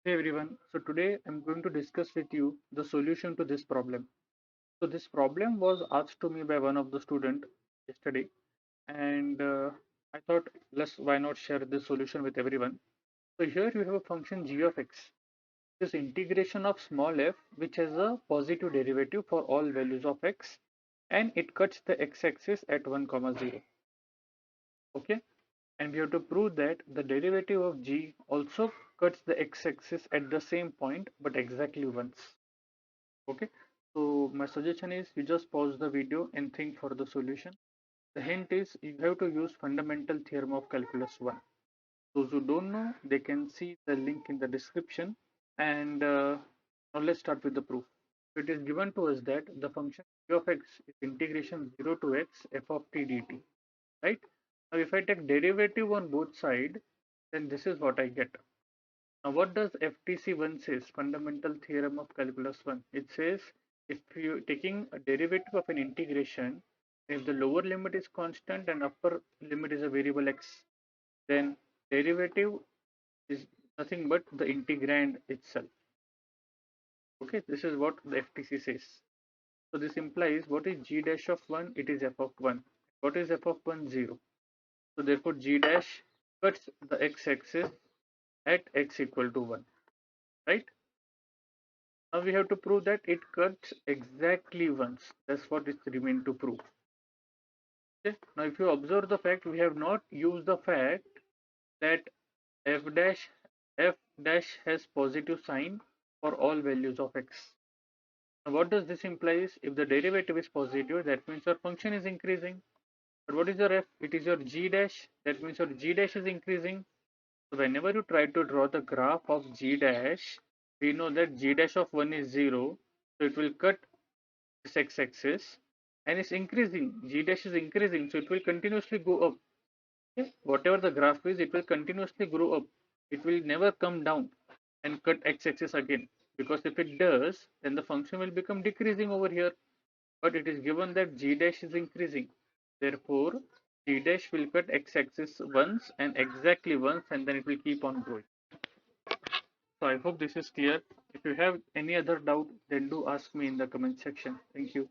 Hey everyone, so today I'm going to discuss with you the solution to this problem. So this problem was asked to me by one of the student yesterday, and I thought why not share this solution with everyone. So here you have a function g of x, this integration of small f which has a positive derivative for all values of x, and it cuts the x-axis at 1 comma 0. Okay, and we have to prove that the derivative of g also cuts the x-axis at the same point but exactly once. Okay, so my suggestion is you just pause the video and think for the solution. The hint is you have to use fundamental theorem of calculus 1. Those who don't know, they can see the link in the description. And now let's start with the proof. It is given to us that the function g of x is integration 0 to x f of t dt, right? Now if I take derivative on both sides, then this is what I get. Now, what does FTC1 says? Fundamental theorem of calculus 1. It says if you taking a derivative of an integration, if the lower limit is constant and upper limit is a variable x, then derivative is nothing but the integrand itself. Okay, this is what the FTC says. So this implies what is g dash of 1? It is f of 1. What is f of 1? 0. So therefore g dash cuts the x-axis at x equal to 1, right? Now we have to prove that it cuts exactly once. That's what it remains to prove. Okay. Now if you observe the fact, we have not used the fact that f dash has positive sign for all values of x. Now what does this implies? If the derivative is positive, that means your function is increasing. But what is your f? It is your g dash. That means your g dash is increasing. So whenever you try to draw the graph of g dash, we know that g dash of 1 is 0. So it will cut this x-axis and it's increasing. G dash is increasing, so it will continuously go up. Okay? Whatever the graph is, it will continuously grow up. It will never come down and cut x-axis again, because if it does, then the function will become decreasing over here. But it is given that g dash is increasing. Therefore, g dash will cut x-axis once and exactly once, and then it will keep on growing. So I hope this is clear. If you have any other doubt, then do ask me in the comment section. Thank you.